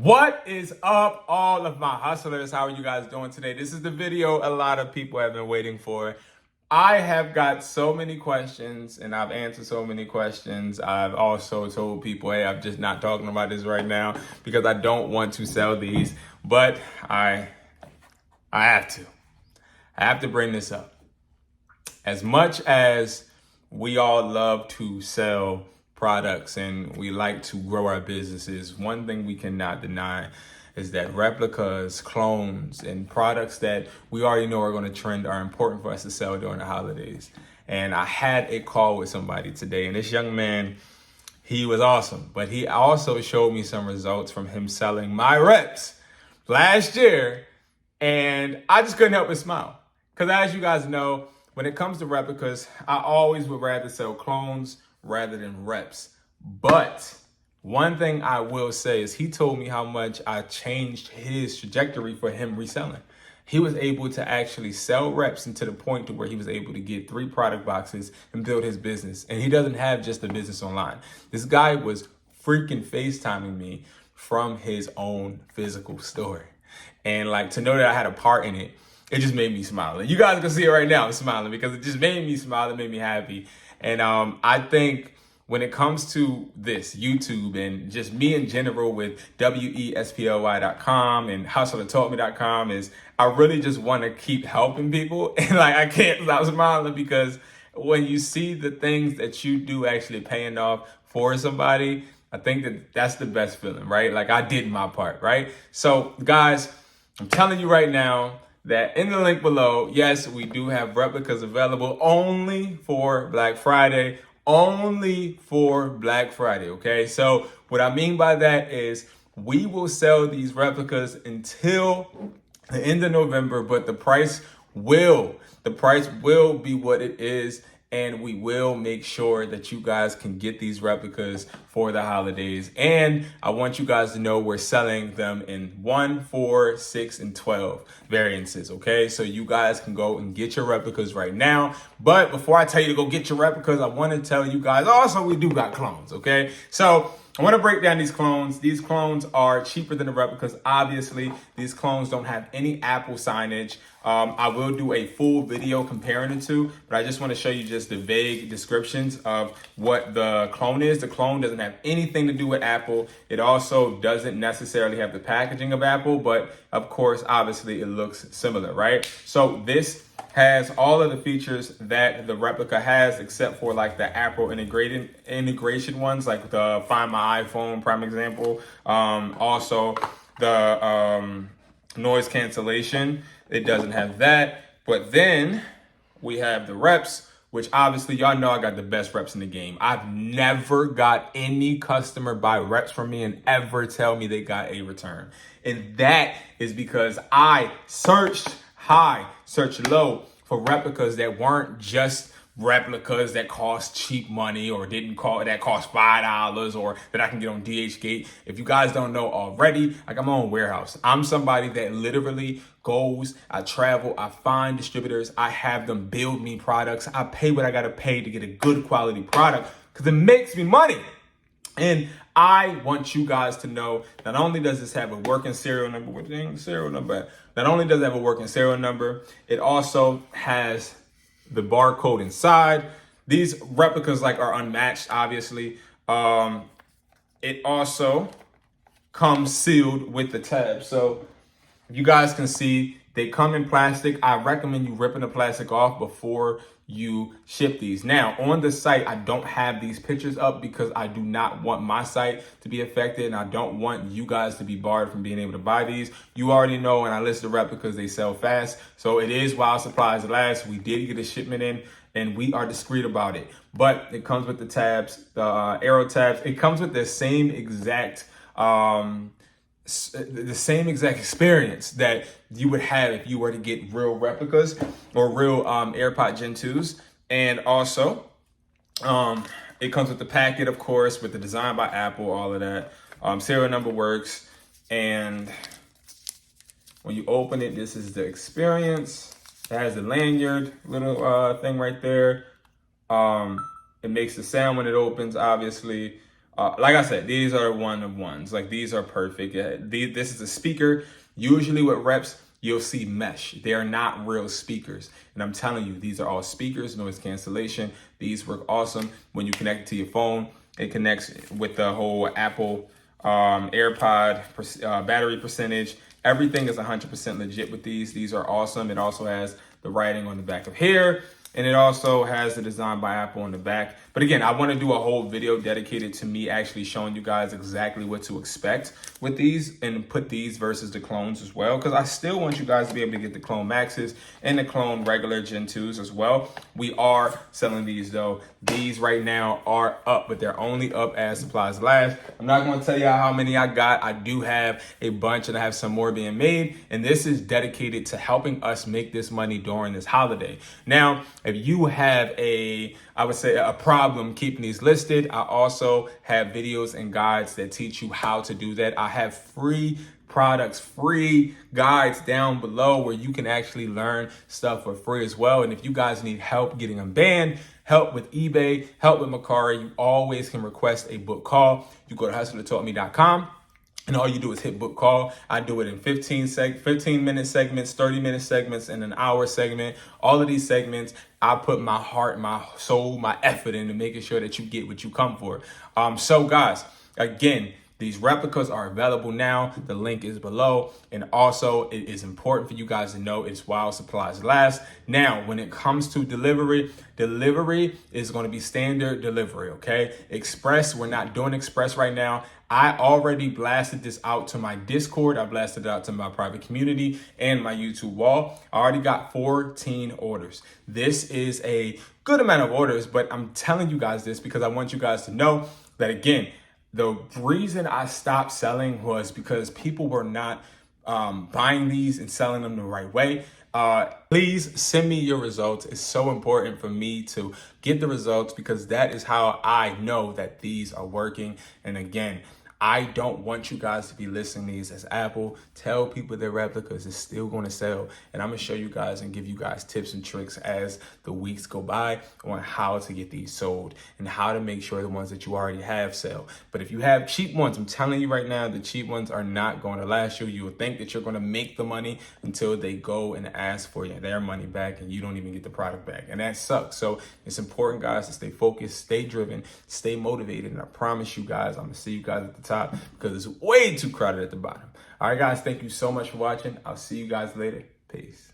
What is up, all of my hustlers? How are you guys doing today? This is the video a lot of people have been waiting for. I have got so many questions and I've answered so many questions. I've also told people, hey, I'm just not talking about this right now because I don't want to sell these, but I have to. I have to bring this up. As much as we all love to sell products and we like to grow our businesses, one thing we cannot deny is that replicas, clones, and products that we already know are going to trend are important for us to sell during the holidays. And I had a call with somebody today, and this young man, he was awesome, but he also showed me some results from him selling my reps last year, and I just couldn't help but smile. Because as you guys know, when it comes to replicas, I always would rather sell clones rather than reps. But one thing I will say is he told me how much I changed his trajectory for him reselling. He was able to actually sell reps and to the point to where he was able to get 3 product boxes and build his business. And he doesn't have just a business online. This guy was freaking FaceTiming me from his own physical store. And like, to know that I had a part in it, it just made me smile. And you guys can see it right now, I'm smiling because it just made me smile. It made me happy. And I think when it comes to this YouTube and just me in general with wesply.com and hustlertaught.me.com is I really just want to keep helping people. And like, I can't stop smiling because when you see the things that you do actually paying off for somebody, I think that that's the best feeling, right? Like I did my part, right? So guys, I'm telling you right now, that in the link below, yes, we do have replicas available only for Black Friday, okay? So what I mean by that is we will sell these replicas until the end of November, but the price will be what it is. And we will make sure that you guys can get these replicas for the holidays. And I want you guys to know we're selling them in 1, 4, 6, and 12 variances, okay? So you guys can go and get your replicas right now. But before I tell you to go get your replicas, I want to tell you guys also we do got clones, okay? So I want to break down these clones. These clones are cheaper than the replicas. Obviously, these clones don't have any Apple signage. I will do a full video comparing the two, but I just want to show you just the vague descriptions of what the clone is. The clone doesn't have anything to do with Apple. It also doesn't necessarily have the packaging of Apple, but of course, obviously, it looks similar, right? So this has all of the features that the replica has, except for like the Apple integration ones, like the Find My iPhone, prime example. Also the noise cancellation, it doesn't have that. But then we have the reps, which obviously y'all know I got the best reps in the game. I've never got any customer buy reps from me and ever tell me they got a return. And that is because I searched high, searched low for replicas that weren't just replicas that cost cheap money or that cost $5 or that I can get on DHgate. If you guys don't know already, I got my own warehouse. I'm somebody that literally goes, I travel, I find distributors, I have them build me products. I pay what I gotta pay to get a good quality product because it makes me money. And I want you guys to know, not only does this have a working serial number, not only does it have a working serial number, it also has the barcode inside. These replicas are unmatched, obviously. It also comes sealed with the tab. So you guys can see they come in plastic. I recommend you ripping the plastic off before you ship these. Now, on the site, I don't have these pictures up because I do not want my site to be affected and I don't want you guys to be barred from being able to buy these. You already know when I list the replicas, they sell fast. So it is while supplies last. We did get a shipment in and we are discreet about it. But it comes with the tabs, the arrow tabs. It comes with the same exact experience that you would have if you were to get real replicas or real AirPod Gen 2s. And also, it comes with the packet, of course, with the design by Apple, all of that. Serial number works. And when you open it, this is the experience. It has the lanyard little thing right there. It makes the sound when it opens, obviously. Like I said, these are one of ones. Like these are perfect. This is a speaker. Usually with reps, you'll see mesh. They are not real speakers. And I'm telling you, these are all speakers, noise cancellation. These work awesome when you connect it to your phone. It connects with the whole Apple AirPod battery percentage. Everything is 100% legit with these. These are awesome. It also has the writing on the back of here. And it also has the design by Apple on the back. But again, I want to do a whole video dedicated to me actually showing you guys exactly what to expect with these and put these versus the clones as well. Because I still want you guys to be able to get the clone maxes and the clone regular Gen 2s as well. We are selling these though. These right now are up, but they're only up as supplies last. I'm not going to tell you how many I got. I do have a bunch and I have some more being made. And this is dedicated to helping us make this money during this holiday. Now, if you have I would say a problem keeping these listed, I also have videos and guides that teach you how to do that. I have free products, free guides down below where you can actually learn stuff for free as well. And if you guys need help getting them banned, help with eBay, help with Mercari, you always can request a book call. You go to hustlertaught.me.com. And all you do is hit book call. I do it in 15-minute segments, 30-minute segments, and an hour segment. All of these segments, I put my heart, my soul, my effort into making sure that you get what you come for. So guys, again, these replicas are available now. The link is below. And also, it is important for you guys to know it's while supplies last. Now, when it comes to delivery is going to be standard delivery, okay? Express, we're not doing express right now. I already blasted this out to my Discord. I blasted it out to my private community and my YouTube wall. I already got 14 orders. This is a good amount of orders, but I'm telling you guys this because I want you guys to know that, again, the reason I stopped selling was because people were not buying these and selling them the right way. Please send me your results. It's so important for me to get the results because that is how I know that these are working. And again, I don't want you guys to be listing these as Apple. Tell people they're replicas. It's still going to sell. And I'm going to show you guys and give you guys tips and tricks as the weeks go by on how to get these sold and how to make sure the ones that you already have sell. But if you have cheap ones, I'm telling you right now, the cheap ones are not going to last you. You will think that you're going to make the money until they go and ask for their money back and you don't even get the product back. And that sucks. So it's important, guys, to stay focused, stay driven, stay motivated. And I promise you guys, I'm going to see you guys at the top because it's way too crowded at the bottom. All right, guys, thank you so much for watching. I'll see you guys later. Peace.